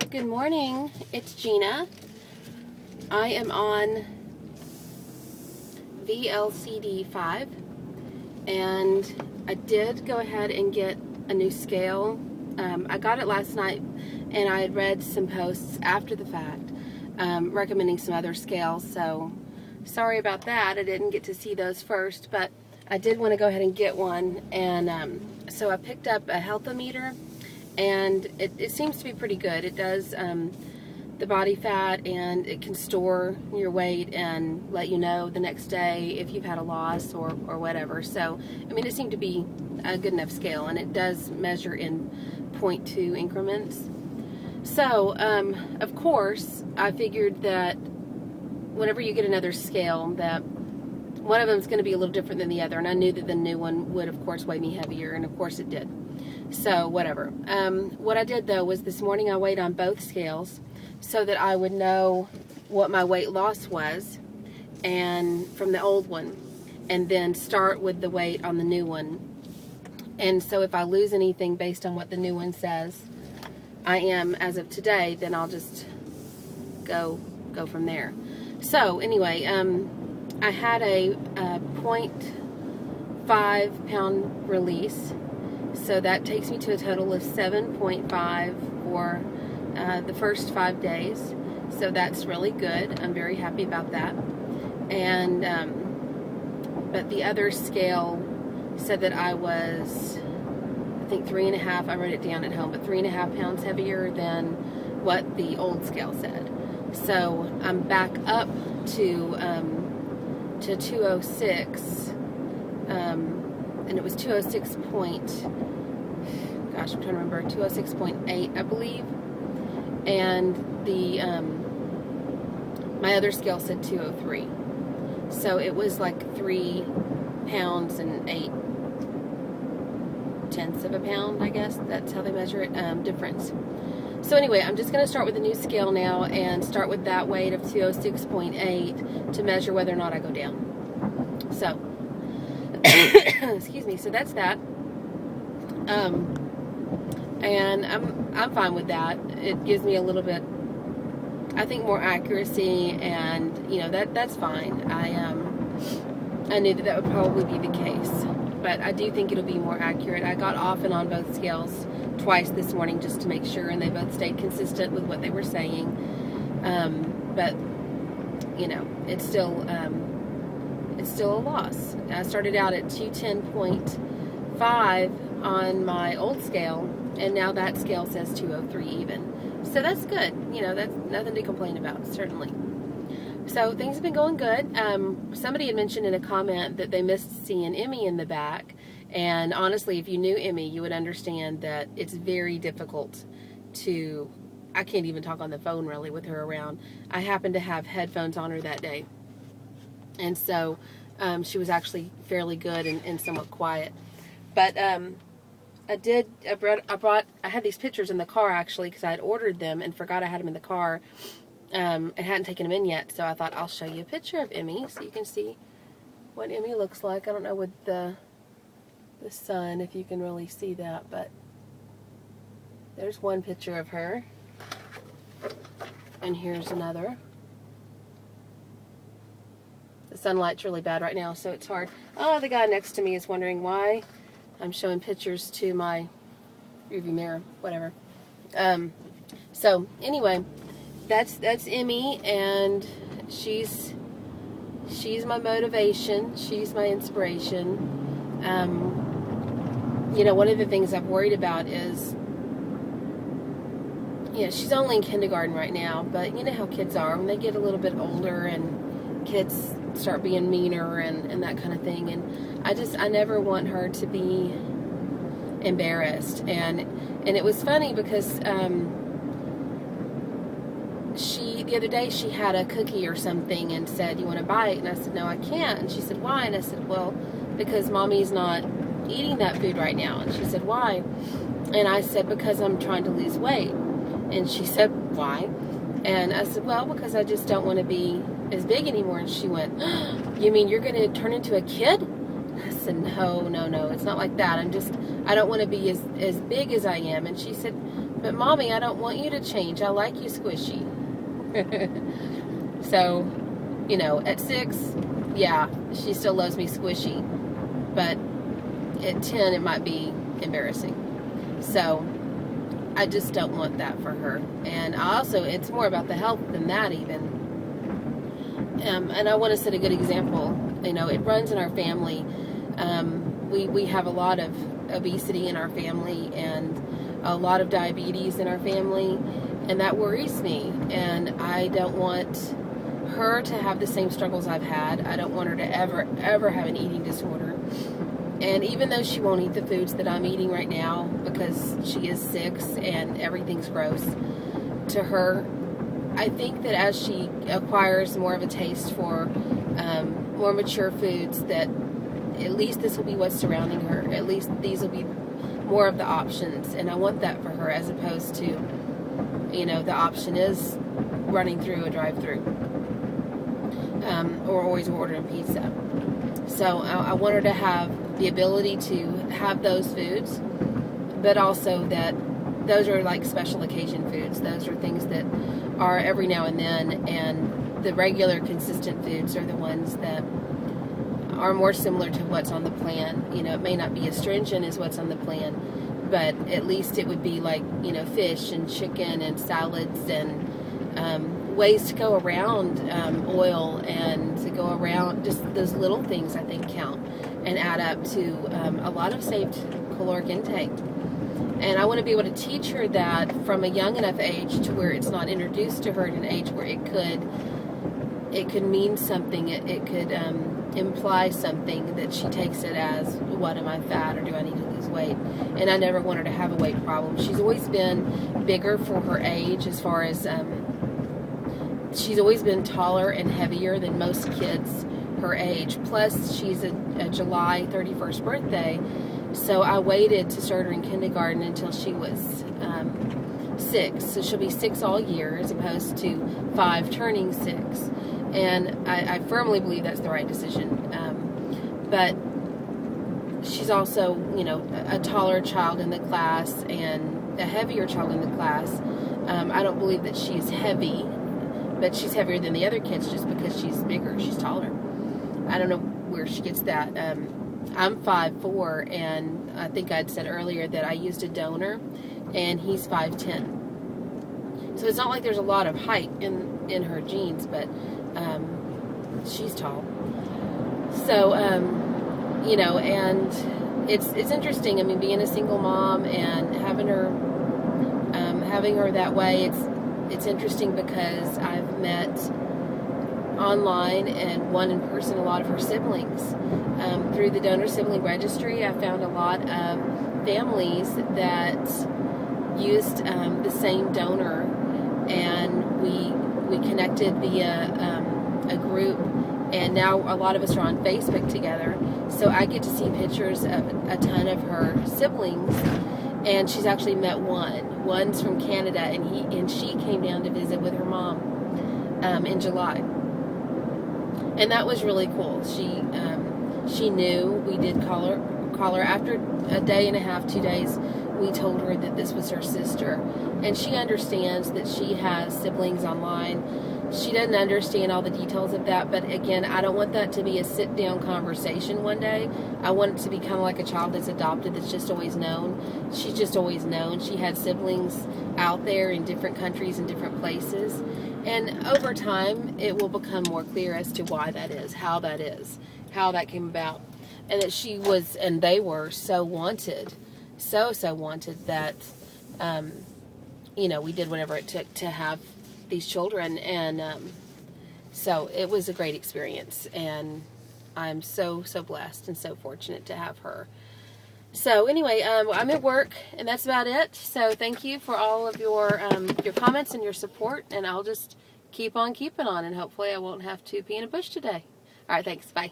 Good morning, it's Gina. I am on VLCD 5 and I did go ahead and get a new scale. I got it last night and I had read some posts after the fact recommending some other scales, so sorry about that. I didn't get to see those first, but I did want to go ahead and get one, and so I picked up a health-o-meter, and it seems to be pretty good. It does the body fat, and it can store your weight and let you know the next day if you've had a loss or whatever. So, I mean, it seemed to be a good enough scale, and it does measure in 0.2 increments. So, of course, I figured that whenever you get another scale, that one of them is going to be a little different than the other, and I knew that the new one would, of course, weigh me heavier, and of course it did. So, whatever. What I did, though, was this morning I weighed on both scales so that I would know what my weight loss was and from the old one, and then start with the weight on the new one. And so if I lose anything based on what the new one says I am as of today, then I'll just go from there. So anyway, I had a 0.5 pound release, so that takes me to a total of 7.5 for the first 5 days. So that's really good. I'm very happy about that. And but the other scale said that I was, I think 3.5, I wrote it down at home, but 3.5 pounds heavier than what the old scale said. So I'm back up to 206, and it was 206 gosh, I'm trying to remember, 206.8, I believe. And the my other scale said 203. So it was like 3 pounds and 0.8 of a pound, I guess. That's how they measure it, difference. So anyway, I'm just going to start with the new scale now and start with that weight of 206.8 to measure whether or not I go down. So, excuse me. So that's that. And I'm fine with that. It gives me a little bit, I think, more accuracy, and you know, that's fine. I knew that would probably be the case, but I do think it'll be more accurate. I got off and on both scales twice this morning just to make sure, and they both stayed consistent with what they were saying. But you know, it's still a loss. I started out at 210.5 on my old scale, and now that scale says 203 even. So that's good. You know, that's nothing to complain about, certainly. So things have been going good. Somebody had mentioned in a comment that they missed seeing Emme in the back. And honestly, if you knew Emme, you would understand that it's very difficult to, I can't even talk on the phone really with her around. I happened to have headphones on her that day. And so she was actually fairly good and somewhat quiet. But I had these pictures in the car actually, because I had ordered them and forgot I had them in the car. And hadn't taken them in yet, so I thought I'll show you a picture of Emme so you can see what Emme looks like. I don't know with the sun if you can really see that, but there's one picture of her, and here's another. The sunlight's really bad right now, so it's hard. Oh, the guy next to me is wondering why I'm showing pictures to my rearview mirror, whatever. So anyway, that's Emme, and she's my motivation. She's my inspiration. You know, one of the things I've worried about is, yeah, she's only in kindergarten right now, but you know how kids are when they get a little bit older, and kids start being meaner and that kind of thing. And I never want her to be embarrassed. And it was funny because the other day she had a cookie or something and said, "You want to bite?" And I said, "No, I can't." And she said, "Why?" And I said, "Well, because Mommy's not eating that food right now." And she said, "Why?" And I said, "Because I'm trying to lose weight." And she said, "Why?" And I said, "Well, because I just don't want to be as big anymore." And she went, "You mean you're going to turn into a kid?" I said, no, it's not like that. I don't want to be as big as I am." And she said, But Mommy, I don't want you to change. I like you squishy. So, you know, at 6, yeah, she still loves me squishy. But at 10, it might be embarrassing. So, I just don't want that for her. And also, it's more about the health than that even. And I want to set a good example. You know, it runs in our family. We have a lot of obesity in our family and a lot of diabetes in our family, and that worries me. And I don't want her to have the same struggles I've had. I don't want her to ever have an eating disorder. And even though she won't eat the foods that I'm eating right now because she is 6 and everything's gross to her, I think that as she acquires more of a taste for more mature foods, that at least this will be what's surrounding her. At least these will be more of the options. And I want that for her, as opposed to, you know, the option is running through a drive-thru or always ordering pizza. So I want her to have the ability to have those foods, but also that those are like special occasion foods. Those are things that are every now and then, and the regular consistent foods are the ones that are more similar to what's on the plan. You know, it may not be as stringent as what's on the plan, but at least it would be like, you know, fish and chicken and salads and ways to go around oil and to go around just those little things, I think, count and add up to a lot of saved caloric intake. And I want to be able to teach her that from a young enough age to where it's not introduced to her at an age where it could mean something. It could imply something, that she takes it as, what, am I fat, or do I need to lose weight? And I never want her to have a weight problem. She's always been bigger for her age, as far as she's always been taller and heavier than most kids her age. Plus, she's a July 31st birthday, so I waited to start her in kindergarten until she was 6. So she'll be 6 all year, as opposed to 5 turning 6. And I firmly believe that's the right decision. But she's also, you know, a taller child in the class and a heavier child in the class. I don't believe that she's heavy, but she's heavier than the other kids just because she's bigger, she's taller. I don't know where she gets that. I'm 5'4", and I think I'd said earlier that I used a donor, and he's 5'10". So it's not like there's a lot of height in her genes, but she's tall. So, you know, and it's interesting. I mean, being a single mom and having her that way, it's interesting because I've met online and one in person a lot of her siblings. Through the donor sibling registry, I found a lot of families that used the same donor, and we connected via a group, and now a lot of us are on Facebook together, so I get to see pictures of a ton of her siblings. And she's actually met one. One's from Canada, and she came down to visit with her mom in July, and that was really cool. She knew. We did call her after a day and a half, 2 days. We told her that this was her sister, and she understands that she has siblings online. She doesn't understand all the details of that, but again, I don't want that to be a sit-down conversation one day. I want it to be kind of like a child that's adopted, that's just always known. She's just always known. She had siblings out there in different countries and different places, and over time, it will become more clear as to why that is, how that came about, and that she was, and they were so wanted, so wanted that, you know, we did whatever it took to have these children, and so it was a great experience, and I'm so blessed and so fortunate to have her. So anyway, I'm at work, and that's about it. So thank you for all of your comments and your support, and I'll just keep on keeping on, and hopefully I won't have to pee in a bush today. All right, thanks. Bye.